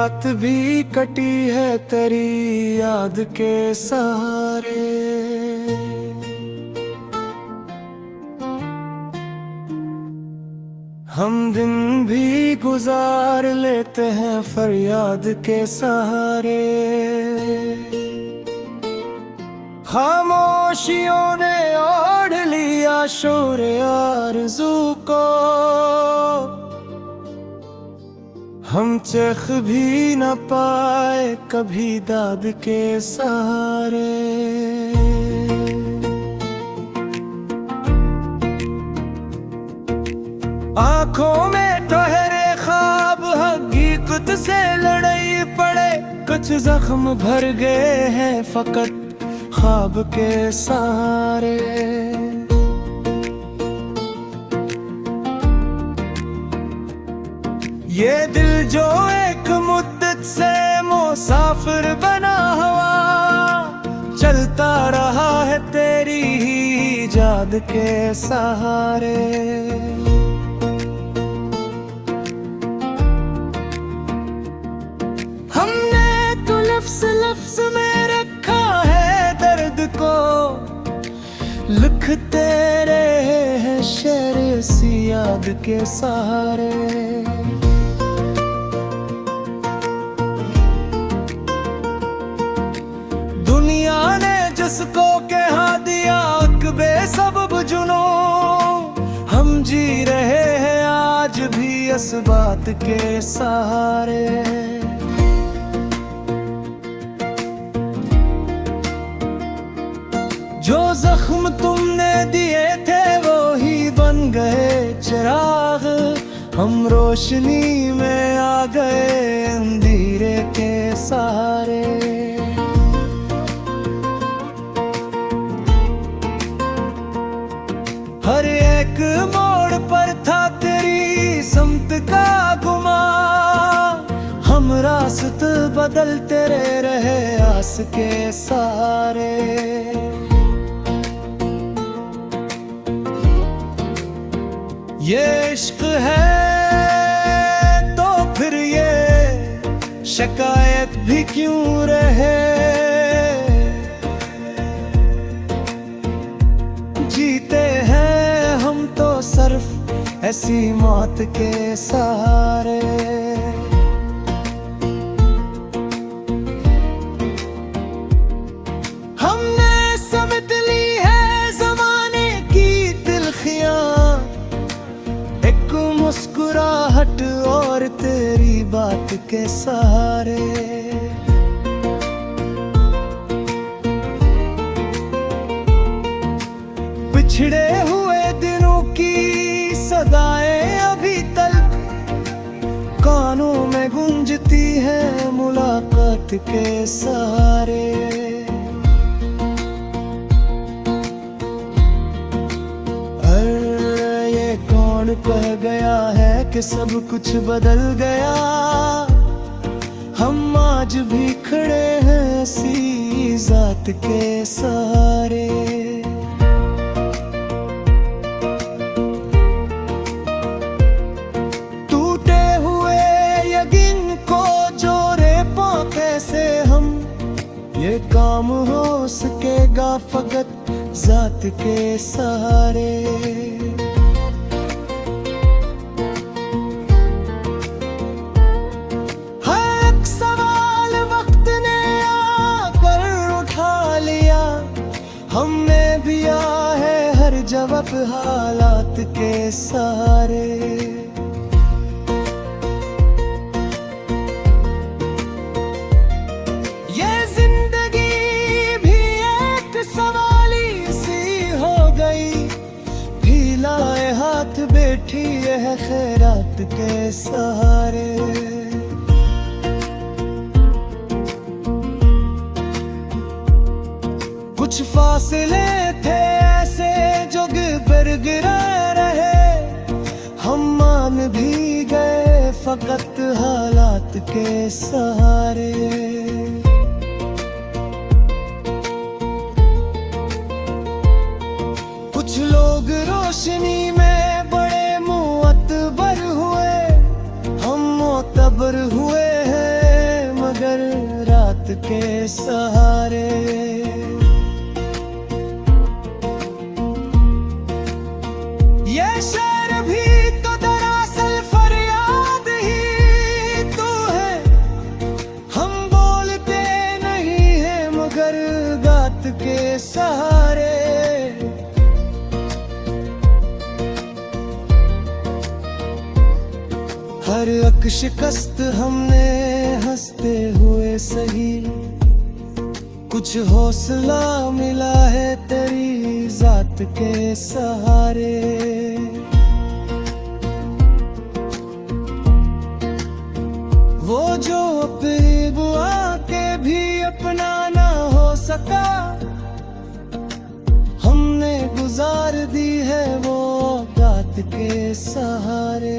रात भी कटी है तेरी याद के सहारे। हम दिन भी गुजार लेते हैं फरियाद के सहारे। खामोशियों ने ओढ़ लिया शोर आरज़ू को, हम चख भी न पाए कभी दाद के सहारे। आँखों में ठहरे ख्वाब हकीकत से लड़ाई पड़े, कुछ जख्म भर गए हैं फकत ख्वाब के सहारे। ये दिल जो एक मुद्दत से मुसाफिर बना हुआ, चलता रहा है तेरी ही इजाद के सहारे। हमने तो लफ्ज़ लफ्ज़ में रखा है दर्द को, लिखते रहे हैं शेर इसी याद के सहारे। दुनिया ने जिसको कहा दिया अकबे सबब जुनूं, हम जी रहे हैं आज भी इस बात के सहारे। जो जख्म तुमने दिए थे वो ही बन गए चिराग, हम रोशनी में आ गए अंधेरे के सहारे। हर एक मोड़ पर था तेरी समत का गुमान, हम रास्त बदलते रहे आस के सहारे। ये इश्क है तो फिर ये शिकायत भी क्यों रहे, जीते हैं हम तो सिर्फ ऐसी मौत के सहारे। हमने समझ ली है ज़माने की तिल्खियां, मुस्कुराहट और तेरी बात के सहारे। पिछड़े हुए दिनों की सदाएं अभी तक कानों में गूंजती है मुलाकात के सहारे। कौन कह गया है कि सब कुछ बदल गया, हम आज भी खड़े हैं इसी जात के सहारे। टूटे हुए यकीन को जोड़े पांव कैसे हम, ये काम हो सकेगा फकत जात के सहारे। हमने भी आ है हर जवाब हालात के सहारे। ये जिंदगी भी एक सवाली सी हो गई, फैलाए हाथ बैठी है खैरात के सहारे। कुछ फासले थे ऐसे जो गिरा रहे, हम मान भी गए फकत हालात के सहारे। कुछ लोग रोशनी में बड़े मुअत्तर हुए, हम मोतबर हुए हैं के सहारे। ये शहर भी तो दरअसल फरियाद ही तो है, हम बोलते नहीं है मगर गात के सहारे। हर अक शिकस्त हमने हंसते हुए सही, कुछ हौसला मिला है तेरी जात के सहारे। वो जो अपनी बुआ के भी अपना ना हो सका, हमने गुजार दी है वो औकात के सहारे।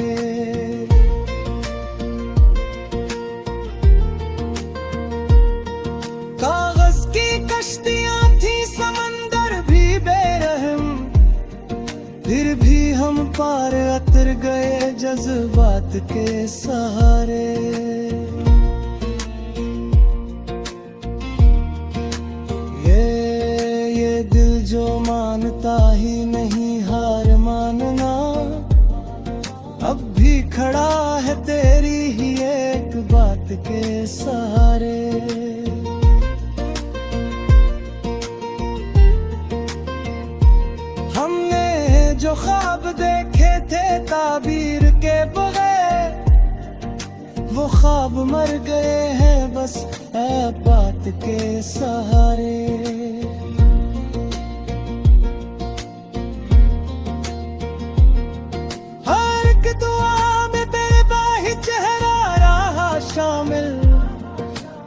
कागज की कश्तियां थी समंदर भी बेरहम, फिर भी हम पार उतर गए जज्बात के सहारे। ये दिल जो मानता ही नहीं हार मानना, अब भी खड़ा है तेरी ही एक बात के सहारे। हमने जो ख्वाब देखे थे ताबीर के बगैर, वो ख्वाब मर गए हैं बस ऐ बात के सहारे। हर एक दुआ में बेबाही चेहरा रहा शामिल,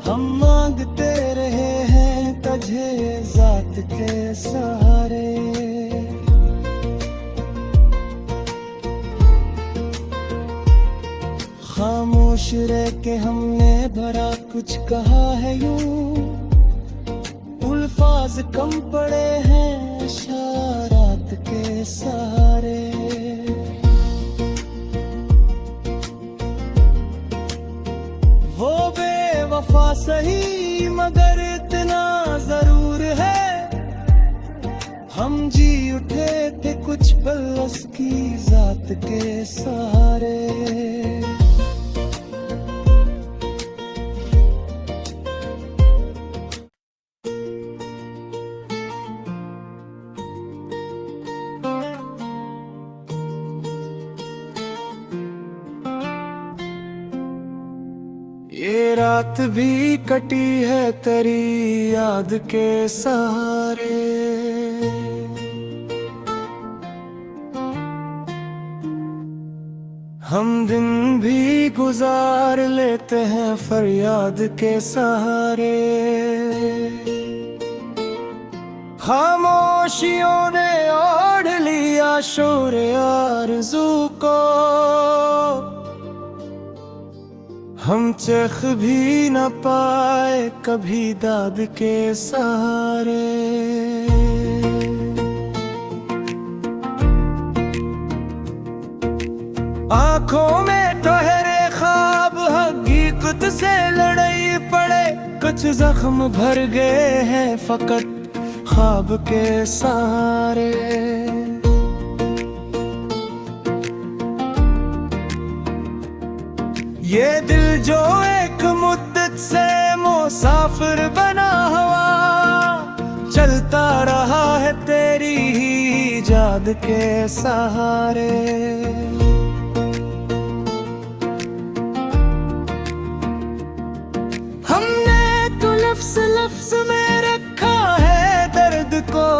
हम मांगते रहे हैं तुझे जात के सहारे। खामोश रह के हमने भरा कुछ कहा है यूं, अल्फाज कम पड़े हैं इशारात के सहारे। वो बेवफा सही मगर इतना जरूर है, हम जी उठे थे कुछ पल उसकी जात के सहारे। ये रात भी कटी है तेरी याद के सहारे। हम दिन भी गुजार लेते हैं फरियाद के सहारे। खामोशियों ने ओढ़ लिया शोर आरज़ू को, हम चख भी न पाए कभी दाद के सहारे। आंखों में ठहरे ख्वाब हकीकत से लड़ाई पड़े, कुछ जख्म भर गए हैं फकत ख्वाब के सहारे। ये दिल जो एक मुद्दत से मुसाफिर बना हुआ, चलता रहा है तेरी ही इजाद के सहारे। हमने तो लफ्ज़ लफ्ज़ में रखा है दर्द को,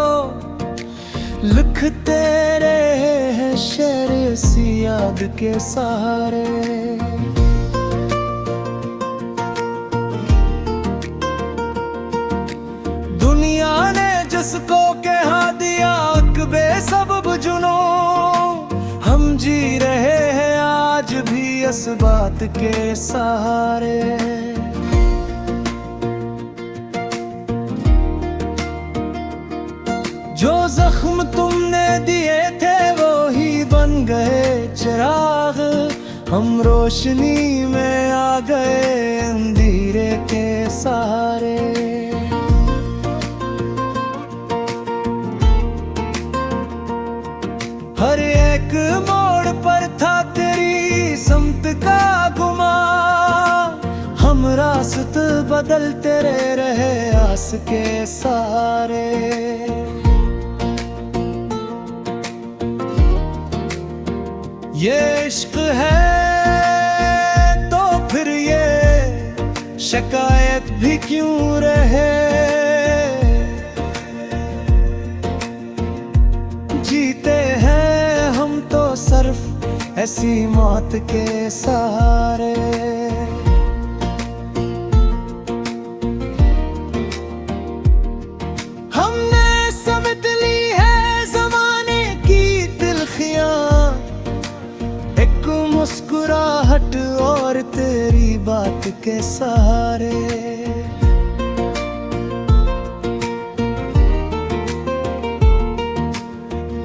लिखते रहे हैं शेर इसी याद के सहारे। दुनिया ने जिसको कहा दिया अकबे सबब जुनूं, हम जी रहे हैं आज भी इस बात के सहारे। जो जख्म तुमने दिए थे वो ही बन गए चिराग, हम रोशनी में आ गए अंधेरे के सहारे। हर एक मोड़ पर था तेरी समत का गुमान, हम रास्त बदलते रहे आस के सहारे। ये इश्क है तो फिर ये शिकायत भी क्यों रहे, जीते हैं हम तो सिर्फ ऐसी मौत के सहारे। हमने समझ ली है ज़माने की तिल्खियां, एक मुस्कुराहट और तेरी बात के सहारे।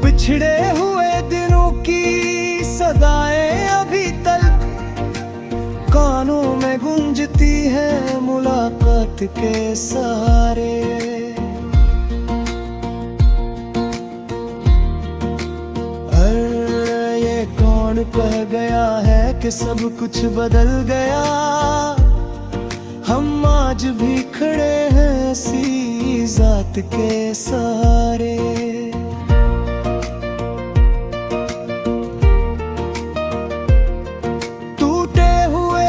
पिछड़े हुए दिनों की सदाएं अभी तक कानों में गूंजती है मुलाकात के सहारे। ये कौन कह गया है कि सब कुछ बदल गया, हम आज भी खड़े हैं ऐसी जात के सहारे। टूटे हुए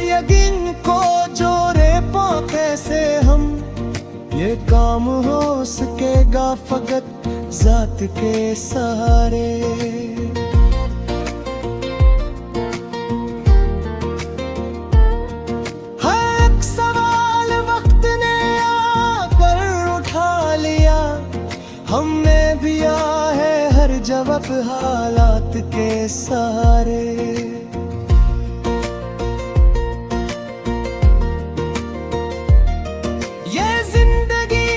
यकीन को जोड़े पांव कैसे हम, ये काम हो सकेगा फकत जात के सहारे। हमने दिया है हर जवाब हालात के सहारे। ये जिंदगी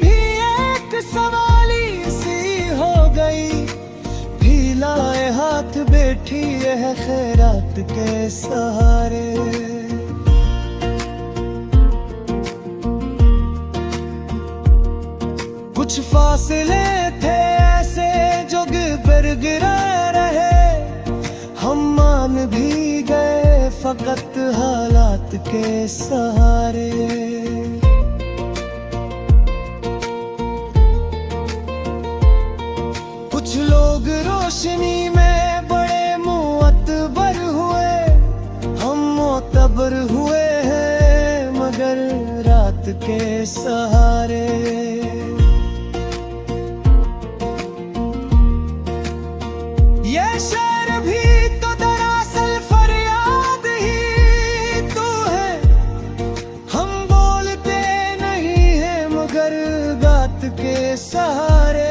भी एक सवाली सी हो गई, फैलाए हाथ बैठी है खैरात के सहारे। कुछ फासले थे ऐसे जो गिरा रहे, हम मान भी गए फकत हालात के सहारे। कुछ लोग रोशनी में बड़े मुअत्तर हुए, हम मोतबर हुए हैं मगर रात के सहारे। ये शहर भी तो दरअसल फरियाद ही तू है, हम बोलते नहीं हैं मगर गात के सहारे।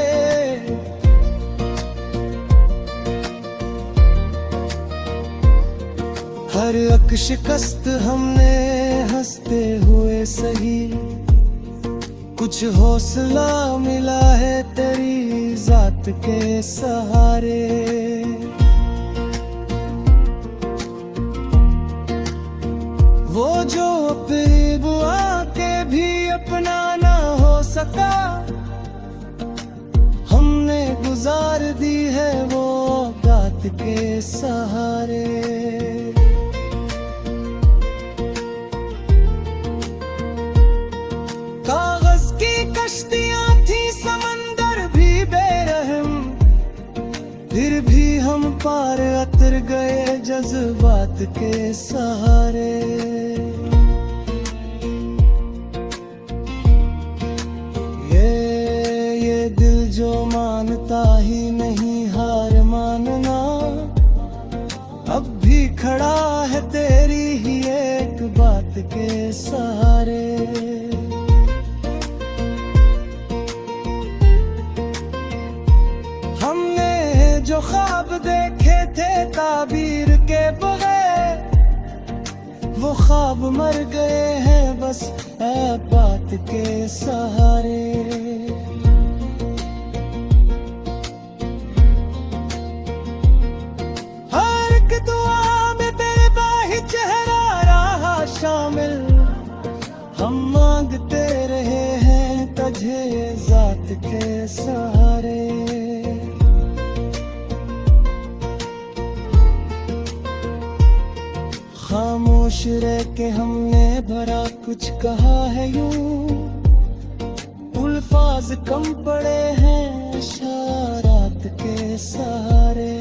हर एक शिकस्त हमने हंसते हुए सही, कुछ हौसला मिला है तेरी जात के सहारे। वो जो करीब आके भी अपना ना हो सका, हमने गुजार दी है वो औकात के सहारे। कागज की कश्तियां थी समंदर भी बेरहम, फिर भी हम पार उतर गए जज्बात के सहारे। ये दिल जो मानता ही नहीं हार मानना, अब भी खड़ा है तेरी ही एक बात के सहारे। हमने जो ख्वाब देखे थे ताबीर के बगैर, वो ख्वाब मर गए हैं बस ऐ बात के सहारे। हर एक दुआ में मांगते रहे हैं तुझे जात के सहारे। खामोश रह के हमने भरा कुछ कहा है यूं, अल्फाज कम पड़े हैं इशारात के सहारे।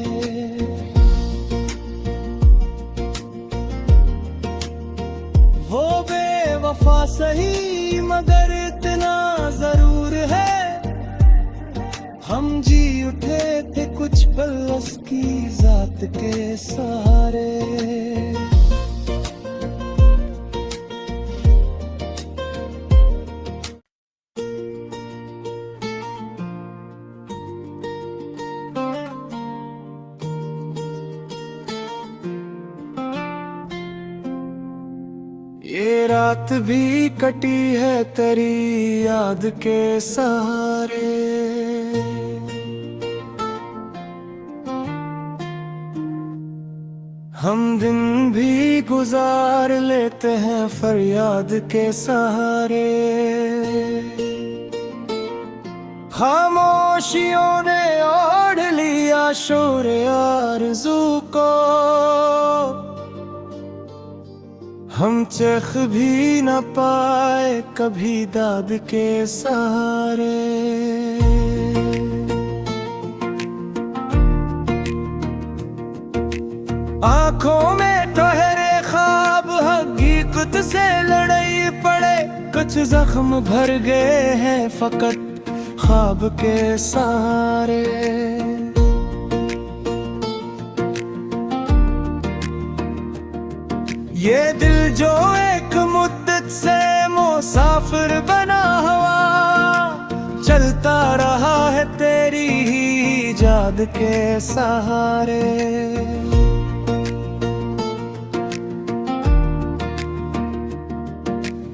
वो बेवफा सही मगर इतना जरूर है, हम जी उठे थे कुछ पल उसकी जात के सहारे। ये रात भी कटी है तेरी याद के सहारे। हम दिन भी गुजार लेते हैं फरियाद के सहारे। खामोशियों ने ओढ़ लिया शोर आरज़ू को, हम चख भी न पाए कभी दाद के सहारे। आंखों में ठहरे ख्वाब हकीकत से लड़ाई पड़े, कुछ जख्म भर गए हैं फकत ख्वाब के सहारे। ये दिल जो एक मुद्दत से मुसाफिर बना हुआ, चलता रहा है तेरी ही इजाद के सहारे।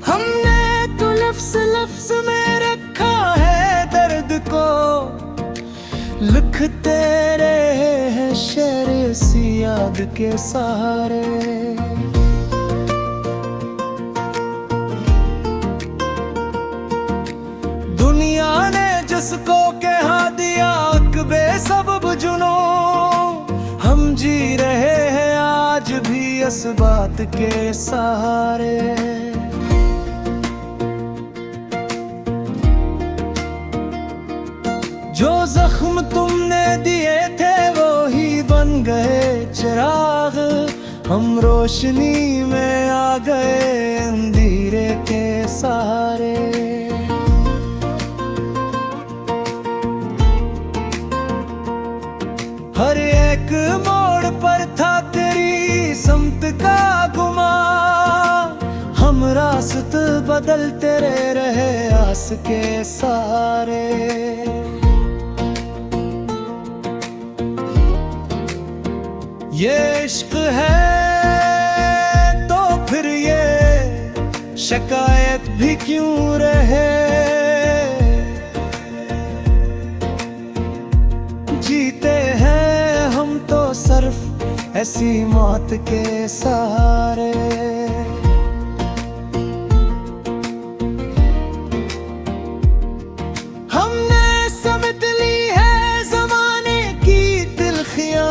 हमने तो लफ्ज़ लफ्ज़ में रखा है दर्द को, लिखते रहे हैं शेर इसी याद के सहारे। जिसको कहा दिया अकबे सबब जुनू, हम जी रहे हैं आज भी इस बात के सहारे। जो जख्म तुमने दिए थे वो ही बन गए चिराग, हम रोशनी में आ गए अंधेरे के सहारे। हर एक मोड़ पर था तेरी समत का गुमान, हम रास्त बदलते रहे आस के सहारे। ये इश्क है तो फिर ये शिकायत भी क्यों रहे, जीते हैं हम तो सिर्फ ऐसी मौत के सहारे। हमने समझ ली है ज़माने की तिल्खियां,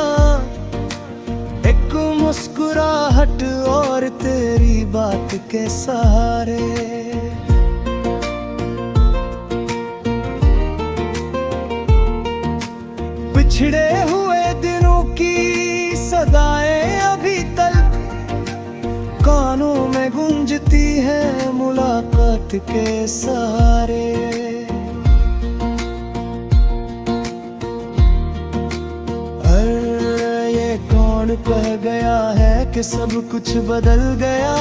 एक मुस्कुराहट और तेरी बात के सहारे। पिछड़े हुए दिनों की सदाएं अभी तक कानों में गूंजती है मुलाकात के सहारे। अरे ये कौन कह गया है कि सब कुछ बदल गया,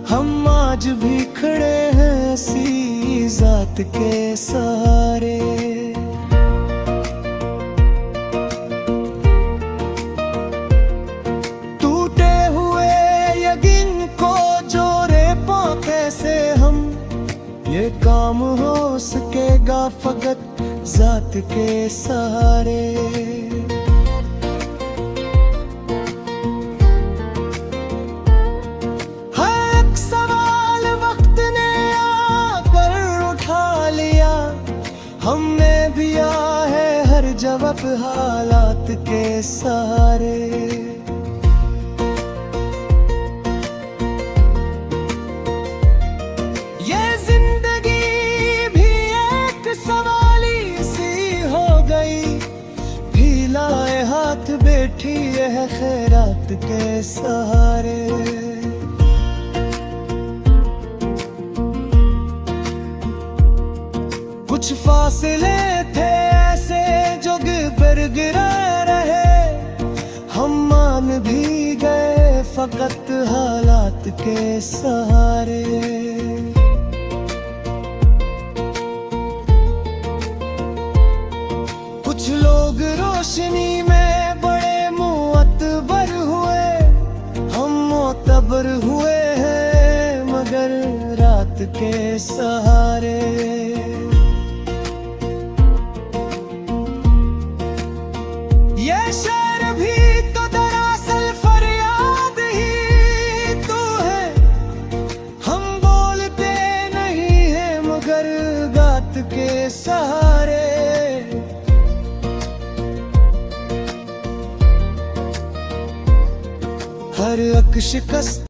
हम आज भी खड़े हैं इसी जात के सहारे। ये काम हो सकेगा फकत जात के सहारे। हर एक सवाल वक्त आप हालात के सहारे। ये जिंदगी भी एक सवाली सी हो गई, फैलाए हाथ बैठी है खैरात के सहारे। कुछ फासले थे ऐसे जो गिर गिरा रहे, हम मान भी गए फकत हालात के सहारे। कुछ लोग रोशनी में बड़े मुअत्तर हुए, हम मोतबर हुए हैं मगर रात के सहारे। ये शहर भी तो दरअसल फरियाद ही तो है, हम बोलते नहीं हैं मगर गात के सहारे। हर अक शिकस्त